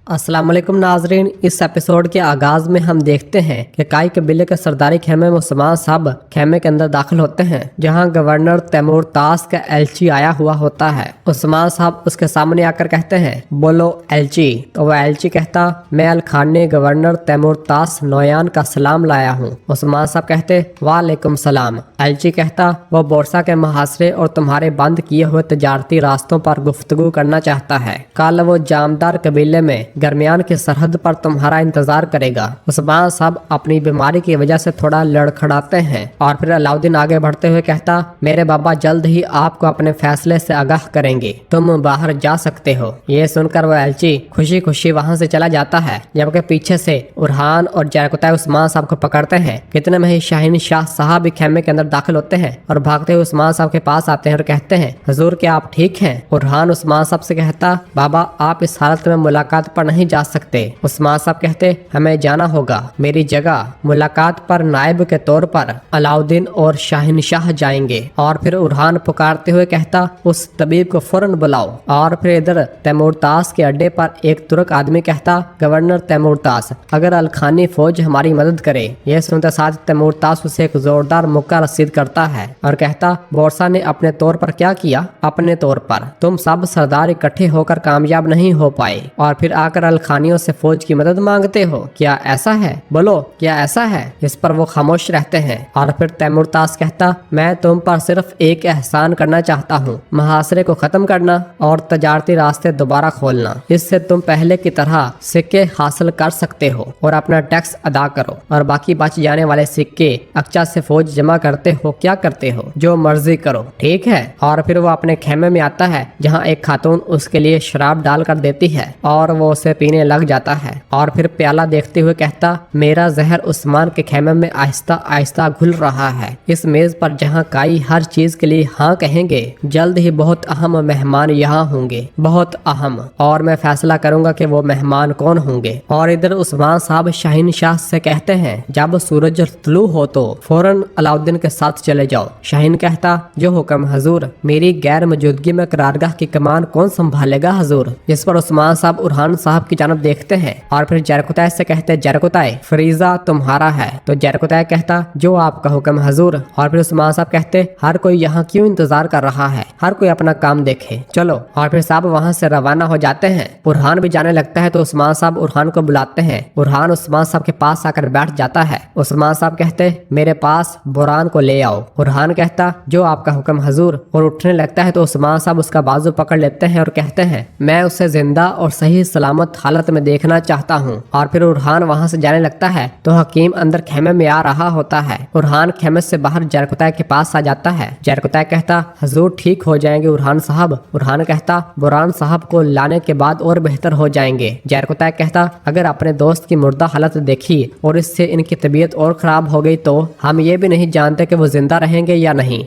अस्सलाम वालेकुम नाजरीन। इस एपिसोड के आगाज में हम देखते हैं कि काई कबीले के सरदारी खेमे में उस्मान साहब खेमे के अंदर दाखिल होते हैं, जहां गवर्नर तैमूर तास का एलची आया हुआ होता है। उस्मान साहब उसके सामने आकर कहते हैं, बोलो एलची। तो वह एलची कहता, मैं अलखानी गवर्नर तैमूर तास नोयान का सलाम लाया हूँ। उस्मान साहब कहते, वालेकुम सलाम। एलची कहता, वो बोरसा के मुहासरे और तुम्हारे बंद किए हुए तजारती रास्तों पर गुफ्तगू करना चाहता है। कल वो जामदार कबीले में दरमियान की सरहद पर तुम्हारा इंतजार करेगा। उस्मान साहब अपनी बीमारी की वजह से थोड़ा लड़खड़ाते हैं और फिर अलाउद्दीन आगे बढ़ते हुए कहता, मेरे बाबा जल्द ही आपको अपने फैसले से आगाह करेंगे, तुम बाहर जा सकते हो। ये सुनकर वह एलची खुशी खुशी वहाँ से चला जाता है, जबकि पीछे से उरहान और जरकुतै उस्मान साहब को पकड़ते हैं। कितने में ही शाहीन शाह साहब भी खेमे के अंदर दाखिल होते हैं और भागते हुए उस्मान साहब के पास आते हैं और कहते हैं, हुजूर क्या आप ठीक हैं? उरहान उस्मान साहब से कहता, बाबा आप इस हालत में मुलाकात पर नहीं जा सकते। उस्मान साहब कहते, हमें जाना होगा, मेरी जगह मुलाकात पर नायब के तौर पर अलाउद्दीन और शाहीन शाह जाएंगे। और फिर उरहान पुकारते हुए कहता, उस तबीब को फौरन बुलाओ। और फिर इधर तैमूरतास के अड्डे पर एक तुर्क आदमी कहता, गवर्नर तैमूरतास, अगर अलखानी फौज हमारी मदद करे। यह सुनते साथ तैमूरतास उसे एक जोरदार मुक्का रसीद करता है और कहता, बोरसा ने अपने तौर पर क्या किया? अपने तौर पर तुम सब सरदार इकट्ठे होकर कामयाब नहीं हो पाए और फिर आकर अलखानियों से फौज की मदद मांगते हो, क्या ऐसा है? बोलो क्या ऐसा है? इस पर वो खामोश रहते हैं। और फिर तैमूरतास कहता, मैं तुम पर सिर्फ एक एहसान करना चाहता हूँ, मुहासरे को खत्म करना और तजारती रास्ते दोबारा खोलना। इससे तुम पहले की तरह सिक्के हासिल कर सकते हो और अपना टैक्स अदा करो, और बाकी बच जाने वाले सिक्के अक्चा से फौज जमा करते हो, क्या करते हो, जो मर्जी करो, ठीक है? और फिर वो अपने खेमे में आता है, जहाँ एक खातून उसके लिए शराब डाल कर देती है और वो उसे पीने लग जाता है। और फिर प्याला देखते हुए कहता, मेरा जहर उस्मान के खेमे में आहिस्ता आहिस्ता घुल रहा है। इस मेज पर जहाँ काई हर चीज के लिए हाँ कहेंगे, जल्द ही बहुत अहम मेहमान यहाँ होंगे, बहुत अहम, और मैं फैसला करूंगा कि वो मेहमान कौन होंगे। और इधर उस्मान साहब शाहीन शाह से कहते हैं, जब सूरज तुलू हो तो फौरन अलाउद्दीन के साथ चले जाओ। शाहीन कहता, जो हुक्म हजूर, मेरी गैर मौजूदगी में करारगाह की कमान कौन संभालेगा हजूर? जिस पर उस्मान साहब उरहान साहब की जानब देखते हैं और फिर जरकुतै से कहते, जरकुतै फरीजा तुम्हारा है। तो जरकुतै कहता, जो आपका हुक्म हजूर। और फिर उस्मान साहब कहते, हर कोई यहाँ क्यों इंतजार कर रहा है, हर कोई अपना काम देखे, चलो। और फिर साहब वहाँ से रवाना हो जाते हैं। उरहान भी जाने लगता है तो उस्मान साहब उरहान को बुलाते हैं। उरहान उस्मान साहब के पास आकर बैठ जाता है। उस्मान साहब कहते, मेरे पास बुरान को ले आओ। उरहान कहता, जो आपका हुक्म हजूर। और उठने लगता है तो उस्मान साहब उसका बाजू पकड़ लेते हैं और कहते हैं, मैं उसे जिंदा और सही सलामत हालत में देखना चाहता हूँ। और फिर उरहान वहाँ से जाने लगता है तो हकीम अंदर खेमे में आ रहा होता है। उरहान खेमे से बाहर जरकुतै के पास आ जाता है। जरकुतै कहता, हजूर ठीक हो जाएंगे उरहान साहब। उरहान कहता, बुरान साहब को लाने के बाद और बेहतर हो जाएंगे। जरकुतै कहता, अगर अपने दोस्त की मुर्दा हालत देखी और इससे इनकी तबीयत और खराब हो गई तो हम ये भी नहीं जानते कि वो जिंदा रहेंगे या नहीं।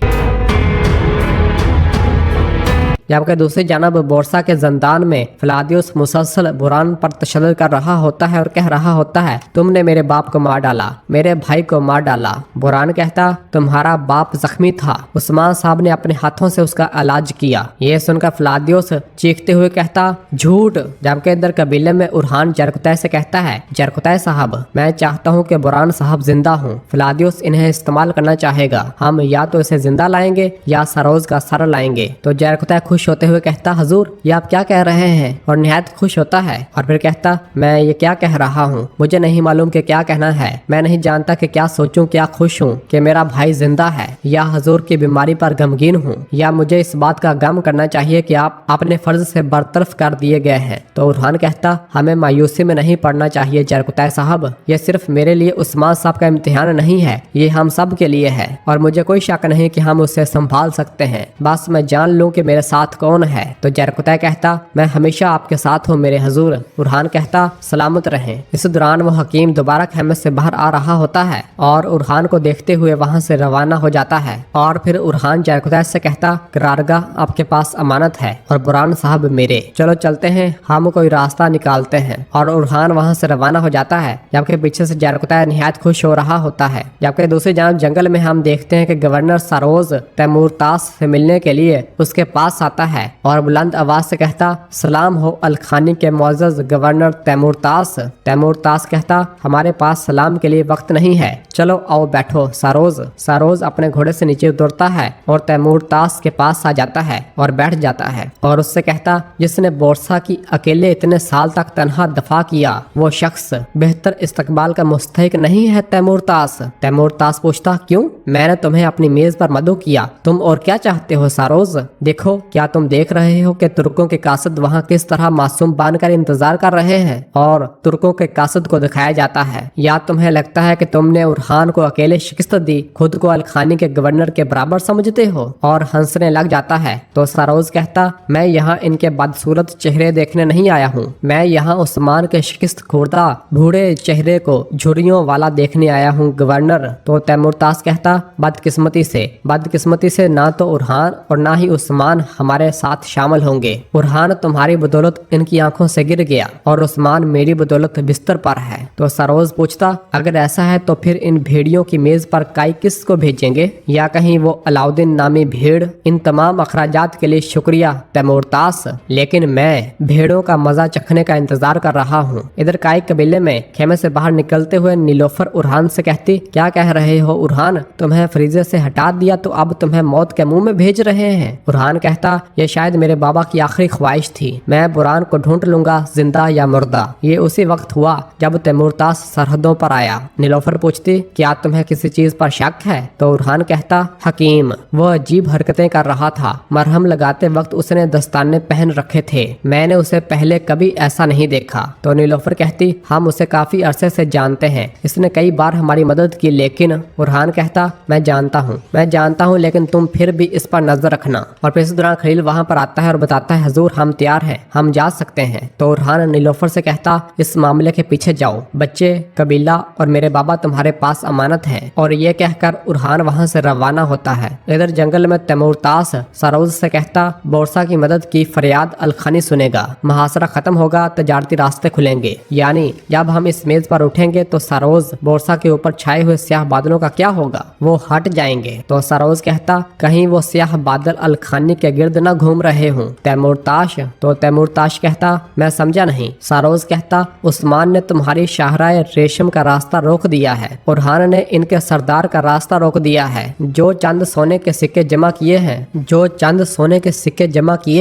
जबकि दूसरी जानब बोरसा के जंदान में फ्लादियुस मुसलसल बुरान पर तशद्दुद कर रहा होता है और कह रहा होता है, तुमने मेरे बाप को मार डाला, मेरे भाई को मार डाला। बुरान कहता, तुम्हारा बाप जख्मी था, उस्मान साहब ने अपने हाथों से उसका इलाज किया। ये सुनकर फ्लादियुस चीखते हुए कहता, झूठ। जबकि इधर कबीले में उरहान जरकुतै से कहता है, जरकुतै साहब, मैं चाहता हूँ कि बुरान साहब जिंदा हूँ। फ्लादियुस इन्हें इस्तेमाल करना चाहेगा, हम या तो इसे जिंदा लाएंगे या सरोज का सर लाएंगे। तो जरकुतै खुश होते हुए कहता, हजूर ये आप क्या कह रहे हैं? और निहायत खुश होता है और फिर कहता, मैं ये क्या कह रहा हूँ, मुझे नहीं मालूम कि क्या कहना है। मैं नहीं जानता कि क्या सोचूं, क्या खुश हूँ कि मेरा भाई जिंदा है, या हजूर की बीमारी पर गमगीन हूँ, या मुझे इस बात का गम करना चाहिए कि आप अपने फर्ज से बरतरफ कर दिए गए हैं। तो उरहान कहता, हमें मायूसी में नहीं पड़ना चाहिए जरकुतै साहब, ये सिर्फ मेरे लिए उस्मान साहब का इम्तिहान नहीं है, ये हम सब के लिए है और मुझे कोई शक नहीं कि हम उसे संभाल सकते हैं, बस मैं जान लूं कि मेरे साथ कौन है। तो जरकुतै कहता, मैं हमेशा आपके साथ हूँ मेरे हजूर। उरहान कहता, सलामत रहें। इस दौरान वो हकीम दोबारा खेमे से बाहर आ रहा होता है और उरहान को देखते हुए वहाँ से रवाना हो जाता है। और फिर उरहान जरकुतै से कहता, करारगाह आपके पास अमानत है और बुरान साहब मेरे, चलो चलते हैं, हम कोई रास्ता निकालते हैं। और उरहान वहाँ से रवाना हो जाता है, जबकि पीछे से जरकुतै निहायत खुश हो रहा होता है। जबकि दूसरी जानब जंगल में हम देखते हैं कि गवर्नर सरोज तैमूरतास से मिलने के लिए उसके पास आता आता है और बुलंद आवाज से कहता, सलाम हो अलखानी के मुअज़्ज़ज़ गवर्नर तैमूरतास। तैमूरतास कहता, हमारे पास सलाम के लिए वक्त नहीं है, चलो आओ बैठो सारोज। सारोज अपने घोड़े से नीचे उतरता है और तैमूरतास के पास आ जाता है और बैठ जाता है और उससे कहता, जिसने बोरसा की अकेले इतने साल तक तनहा दफा किया वो शख्स बेहतर इस्तकबाल का मुस्तहिक नहीं है तैमूरतास। तैमूरतास पूछता, क्यों? मैंने तुम्हें अपनी मेज पर मदऊ किया, तुम और क्या चाहते हो सारोज? देखो, क्या तुम देख रहे हो कि तुर्कों के कासद वहाँ किस तरह मासूम बनकर इंतजार कर रहे हैं और तुर्कों के कासद को दिखाया जाता है। या तुम्हें लगता है कि तुमने उरहान को अकेले शिकस्त दी, खुद को अलखानी के गवर्नर के बराबर समझते हो? और हंसने लग जाता है। तो सारोज कहता, मैं यहाँ इनके बदसूरत चेहरे देखने नहीं आया हूँ, मैं यहाँ उस्मान के शिकस्त खुर्दा बूढ़े चेहरे को झुर्रियों वाला देखने आया हूँ गवर्नर। तो तैमूरतास कहता, बदकिस्मती से ना तो उरहान और ना ही उस्मान हमारे साथ शामिल होंगे। उरहान तुम्हारी बदौलत इनकी आंखों से गिर गया और उस्मान मेरी बदौलत बिस्तर पर है। तो सरोज पूछता, अगर ऐसा है तो फिर इन भेड़ियों की मेज पर काई किस को भेजेंगे? या कहीं वो अलाउद्दीन नामी भेड़? इन तमाम अखराजात के लिए शुक्रिया तैमूरतास, लेकिन मैं भेड़ों का मजा चखने का इंतजार कर रहा हूँ। इधर काई कबीले में खेमे से बाहर निकलते हुए नीलोफर उरहान से कहती, क्या कह रहे हो उरहान? तुम्हें फ्रीजर से हटा दिया तो अब तुम्हें मौत के मुंह में भेज रहे हैं। उरहान कहता, ये शायद मेरे बाबा की आखिरी ख्वाहिश थी, मैं बुरान को ढूंढ लूंगा जिंदा या मुर्दा। ये उसी वक्त हुआ जब तैमूरतास सरहदों पर आया। नीलोफर पूछती, क्या तुम्हें किसी चीज पर शक है? तो उरहान कहता, हकीम, वो अजीब हरकतें कर रहा था, मरहम लगाते वक्त उसने दस्ताने पहन रखे थे, मैंने उसे पहले कभी ऐसा नहीं देखा। तो नीलोफर कहती, हम उसे काफी अरसे से जानते हैं, इसने कई बार हमारी मदद की। लेकिन उरहान कहता, मैं जानता हूँ, लेकिन तुम फिर भी इस पर नजर रखना। और फिर इस दौरान खलील वहाँ पर आता है और बताता है, हजूर हम तैयार हैं, हम जा सकते हैं। तो उरहान नीलोफर से कहता, इस मामले के पीछे जाओ, बच्चे, कबीला और मेरे बाबा तुम्हारे पास अमानत है। और ये कहकर उरहान वहाँ से रवाना होता है। इधर जंगल में तैमूरतास सरोज से कहता, बोरसा की मदद की फरियाद अलखानी सुनेगा, मुहासरा खत्म होगा, तजारती रास्ते खुलेंगे। यानी जब हम इस मेज पर उठेंगे तो सरोज बोरसा के ऊपर छाए हुए स्याह बादलों का क्या होगा? वो हट जाएंगे। तो सरोज कहता, कहीं वो स्याह बादल अलखानी के गिर्द न घूम रहे हों। तैमूरताश तो तैमूरताश कहता, मैं समझा नहीं। सरोज कहता, उस्मान ने तुम्हारी शाहराए रेशम का रास्ता रोक दिया है, उरहान ने इनके सरदार का रास्ता रोक दिया है। जो चंद सोने के सिक्के जमा किए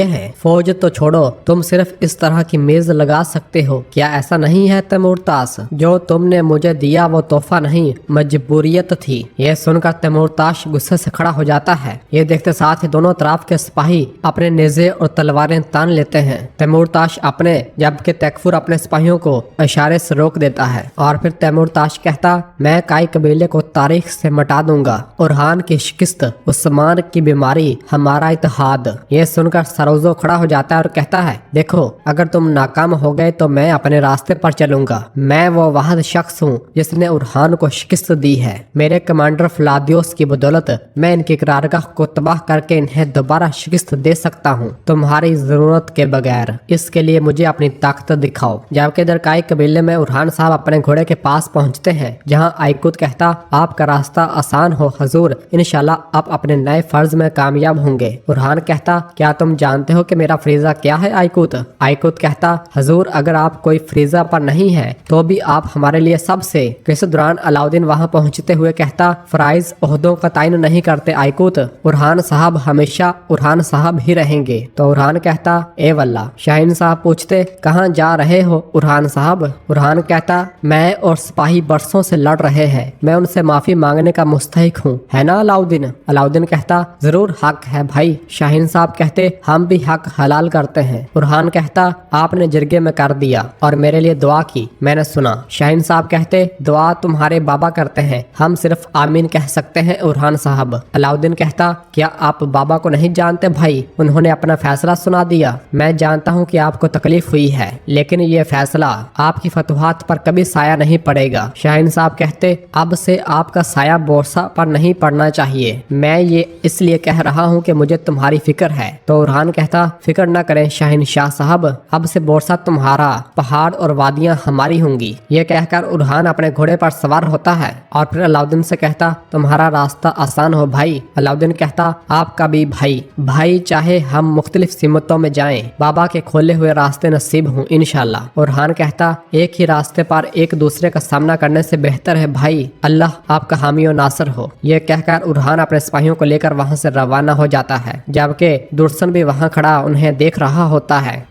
हैं, फौज तो छोड़ो, तुम सिर्फ इस तरह की मेज लगा सकते हो। क्या ऐसा नहीं है तैमूरतास? जो तुमने मुझे दिया वो तोहफा नहीं, मजबूरियत थी। यह सुनकर तैमूरताश गुस्से से खड़ा हो जाता है। ये देखते साथ ही दोनों तरफ के सिपाही अपने नेज़े और तलवारें तान लेते हैं। तैमूरताश अपने, जबकि तैकफुर अपने सिपाहियों को इशारे से रोक देता है। और फिर तैमूरताश कहता, मैं काई कबीले को तारीख से मिटा दूंगा, उरहान की शिकस्त, उस्मान की बीमारी, हमारा इत्तेहाद। ये सुनकर सरोजो खड़ा हो जाता है और कहता है, देखो, अगर तुम नाकाम हो गए तो मैं अपने रास्ते पर चलूंगा। मैं वो वाहिद शख्स हूँ जिसने उरहान को शिकस्त दी है। मेरे कमांडर फ्लादियोस की बदौलत मैं इनकी करारगाह को तबाह करके इन्हें दोबारा शिकस्त दे सकता हूँ, तुम्हारी जरूरत के बगैर। इसके लिए मुझे अपनी ताकत दिखाओ। जबकि इधर काई कबीले में उरहान साहब अपने घोड़े के पास पहुँचते हैं, जहाँ आइकुत कहता, आपका रास्ता आसान हो हजूर, इंशाल्लाह आप अपने नए फर्ज में कामयाब होंगे। उरहान कहता, क्या तुम जानते हो कि मेरा फरीजा क्या है आइकुत? आइकुत कहता, हजूर अगर आप कोई फरीजा पर नहीं है तो भी आप हमारे लिए सबसे। इस दौरान अलाउद्दीन वहाँ पहुँचते हुए कहता, फराइज ओहदों का तायन नहीं करते आइकुत, उरहान साहब हमेशा उरहान साहब ही रहेंगे। तो उरहान कहता, ए वल्ला। शाहीन साहब पूछते, कहाँ जा रहे हो उरहान साहब? उरहान कहता, मैं और सिपाही बरसों से लड़ रहे हैं, मैं उनसे माफी मांगने का मुस्तहिक हूँ, है ना अलाउद्दीन? अलाउद्दीन कहता, जरूर हक है भाई। शाहीन साहब कहते, हम भी हक हलाल करते हैं। उरहान कहता, आपने जिरगे में कर दिया और मेरे लिए दुआ की, मैंने सुना। शाहीन साहब कहते, दुआ तुम्हारे बाबा करते हैं, हम सिर्फ आमीन कह सकते हैं उरहान साहब। अलाउद्दीन कहता, क्या आप बाबा को नहीं जानते भाई? उन्होंने अपना फैसला सुना दिया। मैं जानता हूँ कि आपको तकलीफ हुई है, लेकिन ये फैसला आपकी फतवाहत पर कभी साया नहीं पड़ेगा। शाहीन साहब कहते, अब से आपका साया बोरसा पर नहीं पड़ना चाहिए। मैं ये इसलिए कह रहा हूँ कि मुझे तुम्हारी फिक्र है। तो उरहान कहता, फिक्र न करें शाहीन शाह साहब, अब से बोरसा तुम्हारा, पहाड़ और वादियाँ हमारी होंगी। ये कहकर उरहान अपने घोड़े पर सवार होता है और फिर अलाउद्दीन से कहता, तुम्हारा रास्ता आसान हो भाई। अलाउद्दीन कहता, आपका भी भाई चाहे हम मुख्तलिफ सिमतों में जाएं, बाबा के खोले हुए रास्ते नसीब हों इंशाल्लाह। उरहान कहता, एक ही रास्ते पर एक दूसरे का सामना करने से बेहतर है भाई, अल्लाह आपका हामी और नासर हो। ये कहकर उरहान अपने सिपाहियों को लेकर वहां से रवाना हो जाता है, जबकि दुर्सन भी वहां खड़ा उन्हें देख रहा होता है।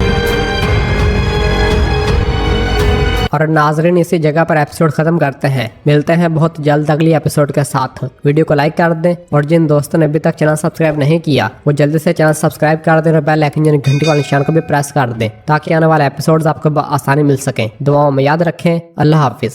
और नाजरीन, इसी जगह पर एपिसोड खत्म करते हैं। मिलते हैं बहुत जल्द अगली एपिसोड के साथ। वीडियो को लाइक कर दें और जिन दोस्तों ने अभी तक चैनल सब्सक्राइब नहीं किया वो जल्दी से चैनल सब्सक्राइब कर दें और बेल आइकन यानी घंटी वाले निशान को भी प्रेस कर दें ताकि आने वाले एपिसोड्स आपको आसानी मिल सकें। दुआओं में याद रखें। अल्लाह हाफिज।